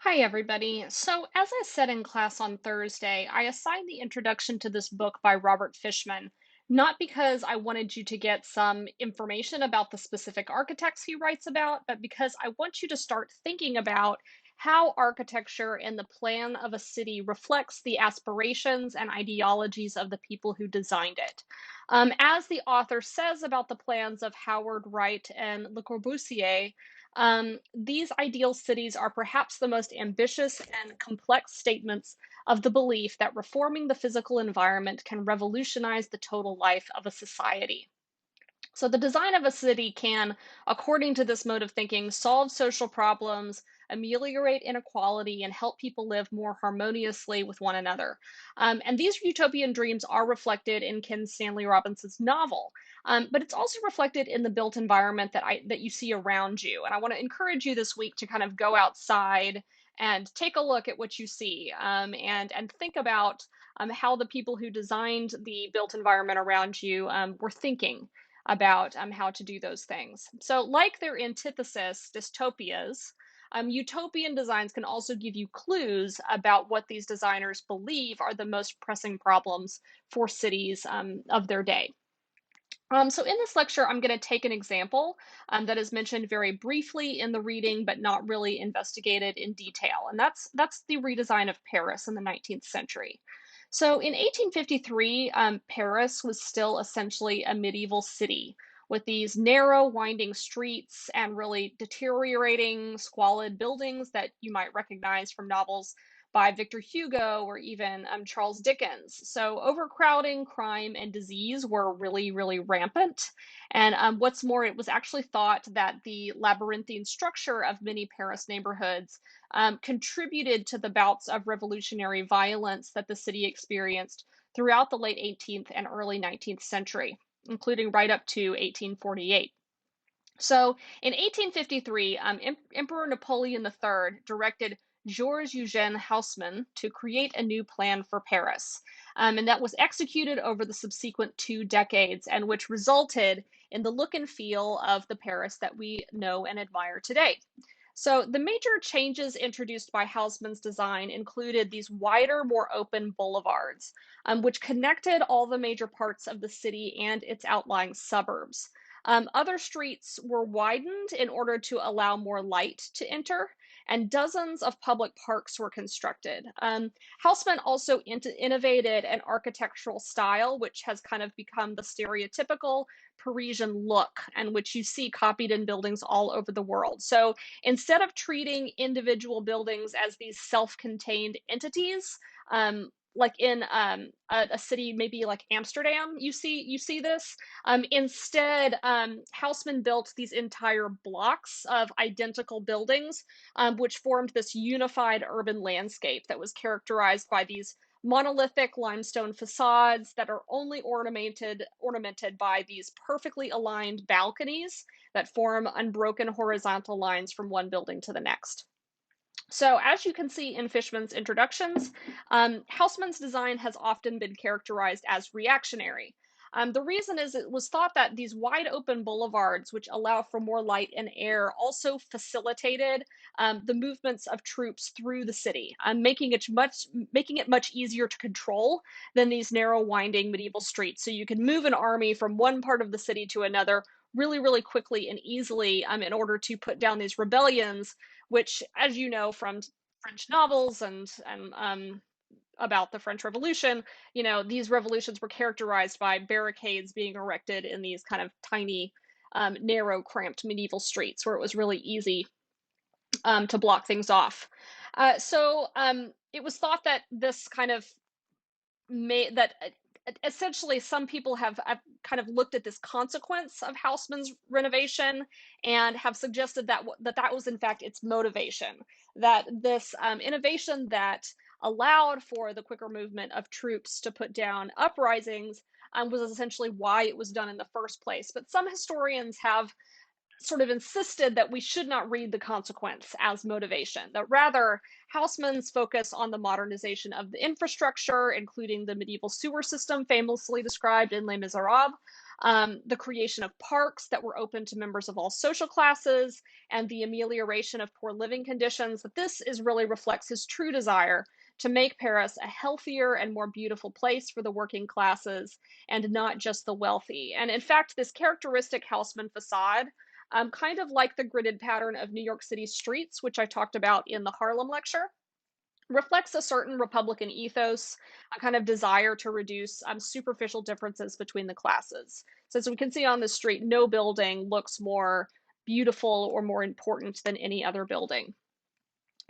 Hi, everybody. So, as I said in class on Thursday, I assigned the introduction to this book by Robert Fishman, not because I wanted you to get some information about the specific architects he writes about, but because I want you to start thinking about how architecture and the plan of a city reflects the aspirations and ideologies of the people who designed it. As the author says about the plans of Howard Wright and Le Corbusier, these ideal cities are perhaps the most ambitious and complex statements of the belief that reforming the physical environment can revolutionize the total life of a society. So, the design of a city can, according to this mode of thinking, solve social problems, ameliorate inequality, and help people live more harmoniously with one another. And these utopian dreams are reflected in Ken Stanley Robinson's novel, but it's also reflected in the built environment that you see around you. And I want to encourage you this week to kind of go outside and take a look at what you see, and think about how the people who designed the built environment around you were thinking about how to do those things. So, like their antithesis, dystopias, utopian designs can also give you clues about what these designers believe are the most pressing problems for cities of their day. So, in this lecture, I'm going to take an example that is mentioned very briefly in the reading, but not really investigated in detail, and that's the redesign of Paris in the 19th century. So, in 1853, Paris was still essentially a medieval city with these narrow, winding streets and really deteriorating, squalid buildings that you might recognize from novels by Victor Hugo or even Charles Dickens. So, overcrowding, crime, and disease were really, really rampant. And what's more, it was actually thought that the labyrinthine structure of many Paris neighborhoods contributed to the bouts of revolutionary violence that the city experienced throughout the late 18th and early 19th century, including right up to 1848. So in 1853, Emperor Napoleon III directed Georges Eugène Haussmann to create a new plan for Paris. And that was executed over the subsequent 2 decades, and which resulted in the look and feel of the Paris that we know and admire today. So the major changes introduced by Haussmann's design included these wider, more open boulevards, which connected all the major parts of the city and its outlying suburbs. Other streets were widened in order to allow more light to enter, and dozens of public parks were constructed. Haussmann also innovated an architectural style which has kind of become the stereotypical Parisian look, and which you see copied in buildings all over the world. So instead of treating individual buildings as these self contained entities, like in a city maybe like Amsterdam, you see this. Instead, Haussmann built these entire blocks of identical buildings, which formed this unified urban landscape that was characterized by these monolithic limestone facades that are only ornamented by these perfectly aligned balconies that form unbroken horizontal lines from one building to the next. So, as you can see in Fishman's introductions, Haussmann's design has often been characterized as reactionary. The reason is it was thought that these wide open boulevards, which allow for more light and air, also facilitated the movements of troops through the city, making it much easier to control than these narrow, winding medieval streets. So you can move an army from one part of the city to another really, really quickly and easily in order to put down these rebellions, which, as you know from French novels and about the French Revolution, these revolutions were characterized by barricades being erected in these kind of tiny, narrow, cramped medieval streets where it was really easy to block things off. So it was thought that this kind of made that essentially some people have kind of looked at this consequence of Haussmann's renovation and have suggested that was in fact its motivation, that this innovation that allowed for the quicker movement of troops to put down uprisings was essentially why it was done in the first place. But some historians have sort of insisted that we should not read the consequence as motivation, that rather Haussmann's focus on the modernization of the infrastructure, including the medieval sewer system famously described in Les Miserables, the creation of parks that were open to members of all social classes, and the amelioration of poor living conditions, that this is really reflects his true desire to make Paris a healthier and more beautiful place for the working classes and not just the wealthy. And in fact, this characteristic Haussmann facade, kind of like the gridded pattern of New York City streets, which I talked about in the Harlem lecture, reflects a certain Republican ethos, a kind of desire to reduce superficial differences between the classes. So, as we can see on the street, no building looks more beautiful or more important than any other building.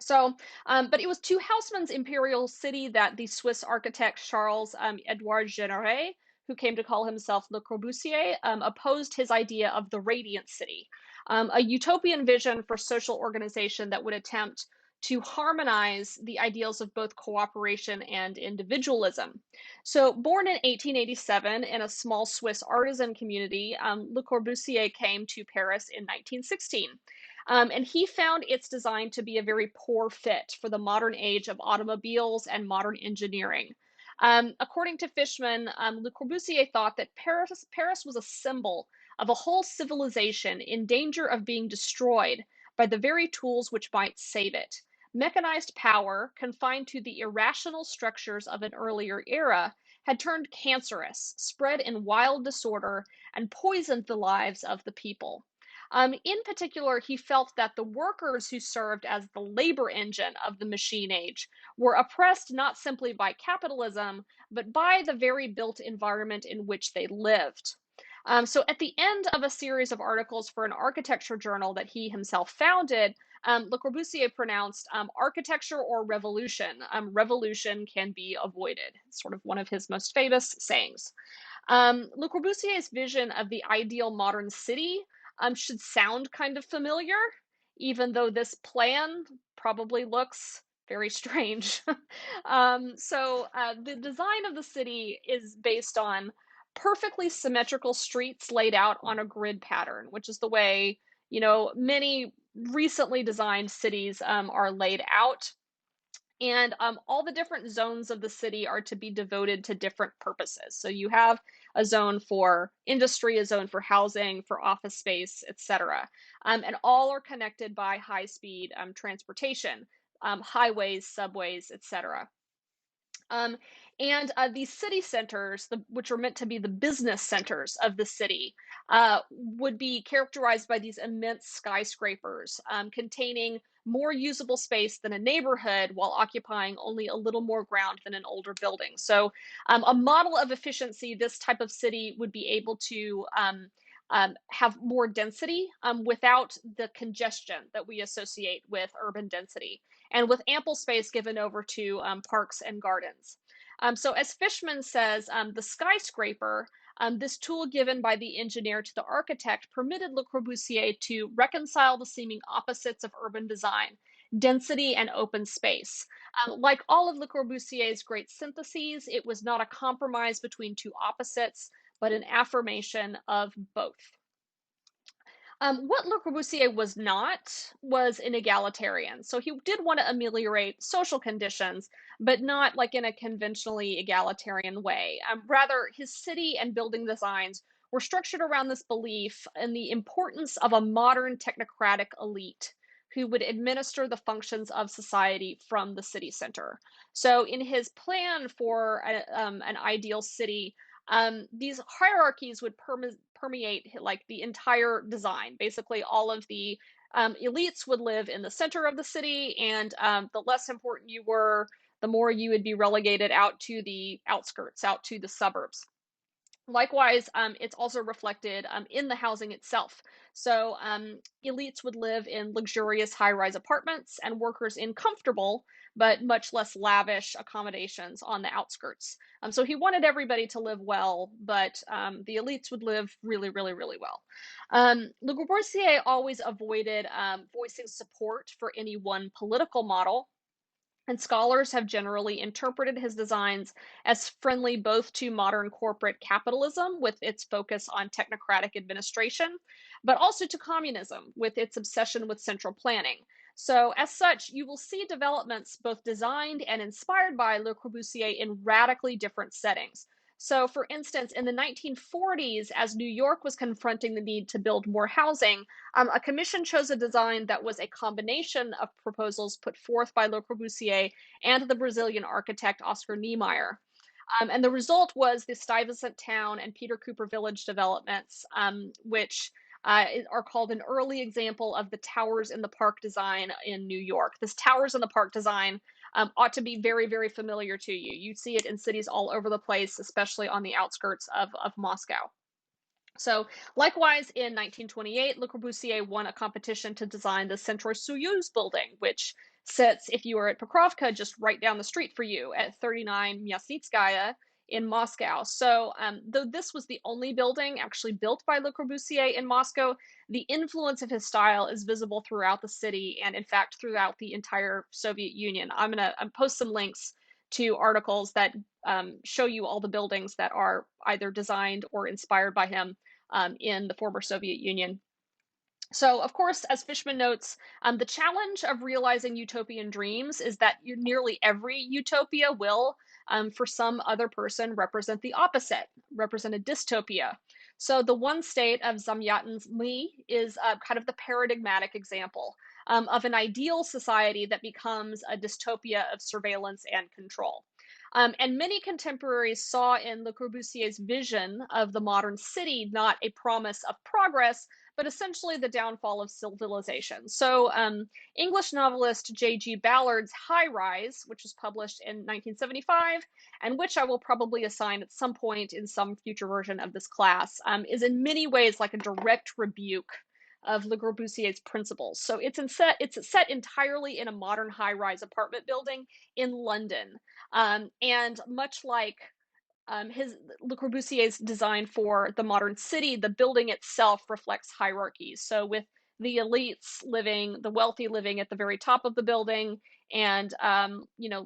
So, but it was to Haussmann's imperial city that the Swiss architect Charles Edouard Jeanneret, who came to call himself Le Corbusier, opposed his idea of the radiant city, a utopian vision for social organization that would attempt to harmonize the ideals of both cooperation and individualism. So, born in 1887 in a small Swiss artisan community, Le Corbusier came to Paris in 1916. And he found its design to be a very poor fit for the modern age of automobiles and modern engineering. According to Fishman, Le Corbusier thought that Paris was a symbol of a whole civilization in danger of being destroyed by the very tools which might save it. Mechanized power, confined to the irrational structures of an earlier era, had turned cancerous, spread in wild disorder, and poisoned the lives of the people. In particular, he felt that the workers who served as the labor engine of the machine age were oppressed not simply by capitalism, but by the very built environment in which they lived. So, at the end of a series of articles for an architecture journal that he himself founded, Le Corbusier pronounced architecture or revolution. Revolution can be avoided. It's sort of one of his most famous sayings. Le Corbusier's vision of the ideal modern city should sound kind of familiar, even though this plan probably looks very strange. The design of the city is based on perfectly symmetrical streets laid out on a grid pattern, which is the way, many recently designed cities are laid out. And all the different zones of the city are to be devoted to different purposes. So you have a zone for industry, a zone for housing, for office space, etc. And all are connected by high-speed transportation, highways, subways, etc. Um, and these city centers, which are meant to be the business centers of the city, would be characterized by these immense skyscrapers containing more usable space than a neighborhood while occupying only a little more ground than an older building. So, a model of efficiency, this type of city would be able to have more density without the congestion that we associate with urban density, and with ample space given over to parks and gardens. So, as Fishman says, the skyscraper, this tool given by the engineer to the architect, permitted Le Corbusier to reconcile the seeming opposites of urban design, density and open space. Like all of Le Corbusier's great syntheses, it was not a compromise between two opposites, but an affirmation of both. What Le Corbusier was not was an egalitarian. So he did want to ameliorate social conditions, but not like in a conventionally egalitarian way. Rather, his city and building designs were structured around this belief in the importance of a modern technocratic elite who would administer the functions of society from the city center. So, in his plan for an ideal city, these hierarchies would permeate like the entire design. Basically, all of the elites would live in the center of the city, and the less important you were, the more you would be relegated out to the outskirts, out to the suburbs. Likewise, it's also reflected in the housing itself. So, elites would live in luxurious high rise apartments and workers in comfortable but much less lavish accommodations on the outskirts. So, he wanted everybody to live well, but the elites would live really, really, really well. Le Corbusier always avoided voicing support for any one political model, and scholars have generally interpreted his designs as friendly both to modern corporate capitalism with its focus on technocratic administration, but also to communism with its obsession with central planning. So, as such, you will see developments both designed and inspired by Le Corbusier in radically different settings. So, for instance, in the 1940s, as New York was confronting the need to build more housing, a commission chose a design that was a combination of proposals put forth by Le Corbusier and the Brazilian architect Oscar Niemeyer. And the result was the Stuyvesant Town and Peter Cooper Village developments, which are called an early example of the towers in the park design in New York. This towers in the park design ought to be very, very familiar to you. You see it in cities all over the place, especially on the outskirts of Moscow. So, likewise, in 1928, Le Corbusier won a competition to design the Centro Soyuz building, which sits, if you are at Pokrovka, just right down the street for you at 39 Myasnitskaya in Moscow. So, though this was the only building actually built by Le Corbusier in Moscow, the influence of his style is visible throughout the city and, in fact, throughout the entire Soviet Union. I'm going to post some links to articles that show you all the buildings that are either designed or inspired by him in the former Soviet Union. So, of course, as Fishman notes, the challenge of realizing utopian dreams is that nearly every utopia will, for some other person, represent the opposite, represent a dystopia. So, the one state of Zamyatin's Lee is kind of the paradigmatic example of an ideal society that becomes a dystopia of surveillance and control. And many contemporaries saw in Le Corbusier's vision of the modern city not a promise of progress, but essentially the downfall of civilization. So, English novelist J.G. Ballard's High Rise, which was published in 1975, and which I will probably assign at some point in some future version of this class, is in many ways like a direct rebuke of Le Corbusier's principles. So it's set entirely in a modern high-rise apartment building in London, and much like his Le Corbusier's design for the modern city, the building itself reflects hierarchies. So with the elites living, the wealthy living at the very top of the building, and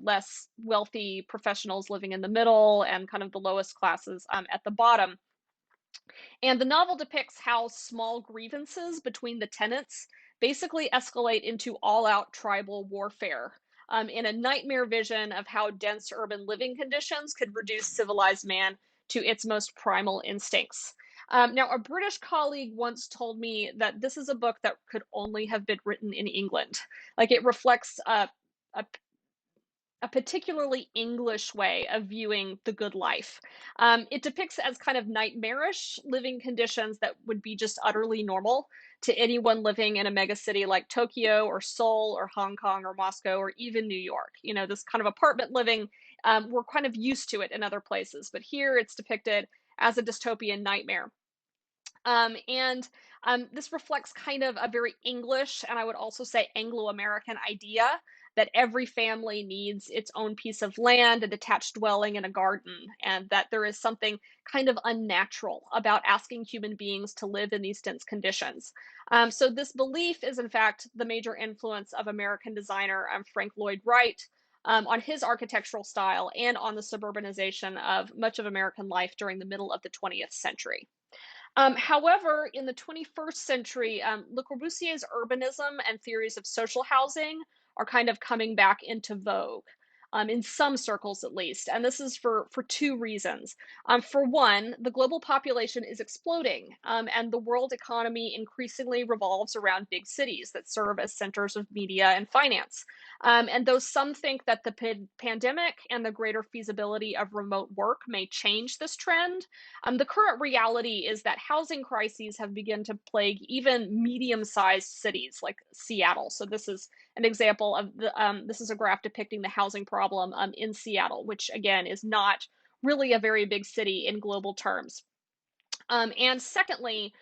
less wealthy professionals living in the middle, and kind of the lowest classes at the bottom. And the novel depicts how small grievances between the tenants basically escalate into all out tribal warfare. In a nightmare vision of how dense urban living conditions could reduce civilized man to its most primal instincts. Now, a British colleague once told me that this is a book that could only have been written in England. Like it reflects a a particularly English way of viewing the good life. It depicts as kind of nightmarish living conditions that would be just utterly normal to anyone living in a megacity like Tokyo or Seoul or Hong Kong or Moscow or even New York. You know, this kind of apartment living, we're kind of used to it in other places, but here it's depicted as a dystopian nightmare. And this reflects kind of a very English, and I would also say Anglo-American idea that every family needs its own piece of land, a detached dwelling, and a garden, and that there is something kind of unnatural about asking human beings to live in these dense conditions. So this belief is, in fact, the major influence of American designer Frank Lloyd Wright. On his architectural style and on the suburbanization of much of American life during the middle of the 20th century. However, in the 21st century, Le Corbusier's urbanism and theories of social housing are kind of coming back into vogue, in some circles at least. And this is for two reasons. For one, the global population is exploding, and the world economy increasingly revolves around big cities that serve as centers of media and finance. And though some think that the pandemic and the greater feasibility of remote work may change this trend, the current reality is that housing crises have begun to plague even medium-sized cities like Seattle. So this is an example of this is a graph depicting the housing problem in Seattle, which again is not really a very big city in global terms. And secondly,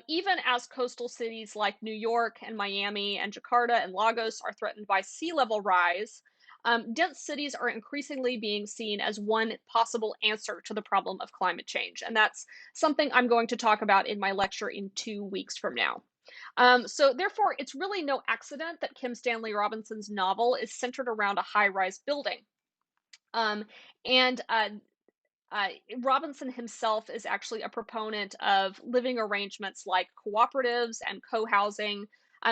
even as coastal cities like New York and Miami and Jakarta and Lagos are threatened by sea level rise, dense cities are increasingly being seen as one possible answer to the problem of climate change. And that's something I'm going to talk about in my lecture in 2 weeks from now. So therefore, it's really no accident that Kim Stanley Robinson's novel is centered around a high-rise building. Um, and Robinson himself is actually a proponent of living arrangements like cooperatives and co-housing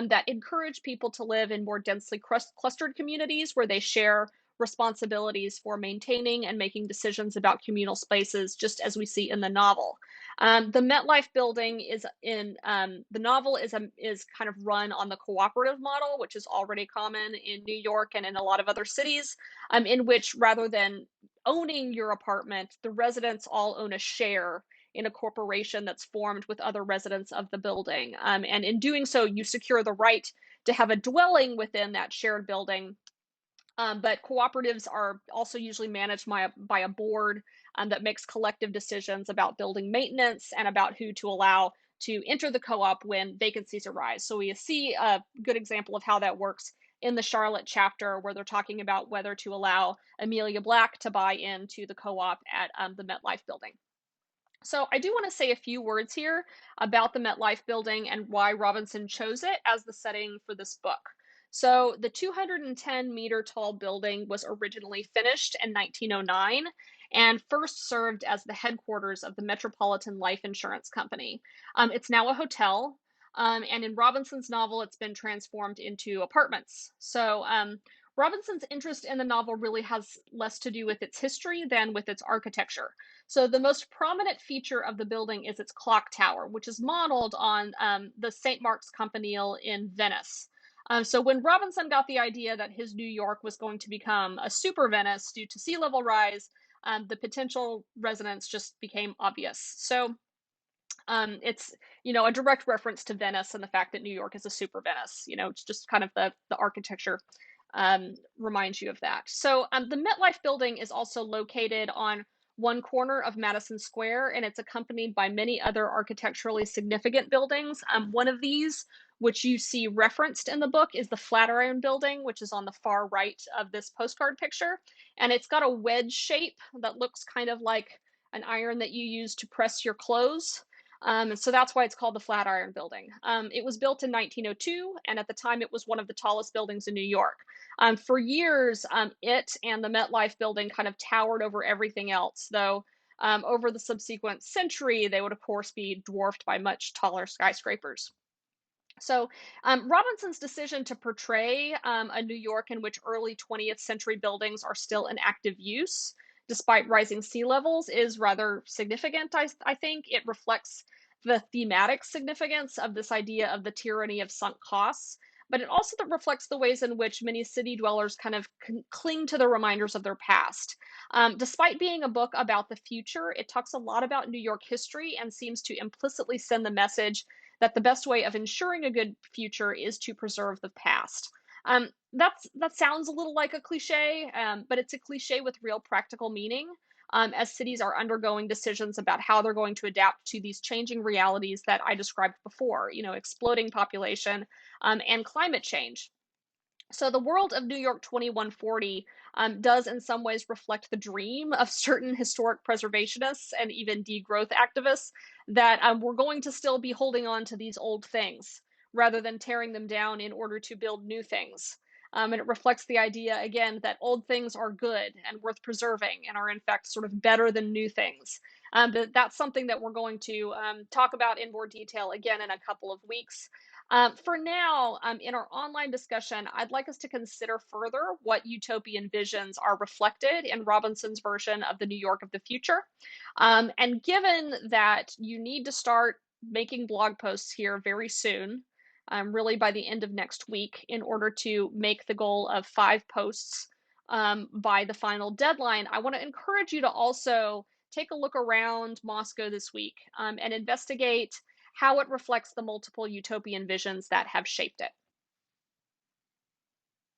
that encourage people to live in more densely clustered communities where they share responsibilities for maintaining and making decisions about communal spaces, just as we see in the novel. The MetLife building is in the novel is kind of run on the cooperative model, which is already common in New York and in a lot of other cities, in which rather than owning your apartment, the residents all own a share in a corporation that's formed with other residents of the building. And in doing so, you secure the right to have a dwelling within that shared building. But cooperatives are also usually managed by a board that makes collective decisions about building maintenance and about who to allow to enter the co-op when vacancies arise. So we see a good example of how that works in the Charlotte chapter, where they're talking about whether to allow Amelia Black to buy into the co-op at the MetLife building. So I do want to say a few words here about the MetLife building and why Robinson chose it as the setting for this book. So the 210-meter tall building was originally finished in 1909 and first served as the headquarters of the Metropolitan Life Insurance Company. It's now a hotel, and in Robinson's novel, it's been transformed into apartments. So Robinson's interest in the novel really has less to do with its history than with its architecture. So the most prominent feature of the building is its clock tower, which is modeled on the St. Mark's Campanile in Venice. So when Robinson got the idea that his New York was going to become a super Venice due to sea level rise, the potential residents just became obvious. So it's a direct reference to Venice and the fact that New York is a super Venice. It's just kind of the architecture reminds you of that. So the MetLife building is also located on one corner of Madison Square, and it's accompanied by many other architecturally significant buildings. One of these, which you see referenced in the book, is the Flatiron Building, which is on the far right of this postcard picture. And it's got a wedge shape that looks kind of like an iron that you use to press your clothes. And so that's why it's called the Flatiron Building. It was built in 1902, and at the time it was one of the tallest buildings in New York. For years, it and the MetLife building kind of towered over everything else, though over the subsequent century, they would, of course, be dwarfed by much taller skyscrapers. So, Robinson's decision to portray a New York in which early 20th century buildings are still in active use, despite rising sea levels, is rather significant, I think. It reflects the thematic significance of this idea of the tyranny of sunk costs, but it also reflects the ways in which many city dwellers kind of cling to the reminders of their past. Despite being a book about the future, it talks a lot about New York history and seems to implicitly send the message that the best way of ensuring a good future is to preserve the past. That sounds a little like a cliche, but it's a cliche with real practical meaning, as cities are undergoing decisions about how they're going to adapt to these changing realities that I described before, exploding population and climate change. So the world of New York 2140 does in some ways reflect the dream of certain historic preservationists and even degrowth activists that we're going to still be holding on to these old things rather than tearing them down in order to build new things. And it reflects the idea, again, that old things are good and worth preserving and are, in fact, sort of better than new things. But that's something that we're going to talk about in more detail again in a couple of weeks. For now, in our online discussion, I'd like us to consider further what utopian visions are reflected in Robinson's version of the New York of the future. And given that you need to start making blog posts here very soon, really by the end of next week, in order to make the goal of 5 posts by the final deadline, I want to encourage you to also take a look around Moscow this week and investigate how it reflects the multiple utopian visions that have shaped it.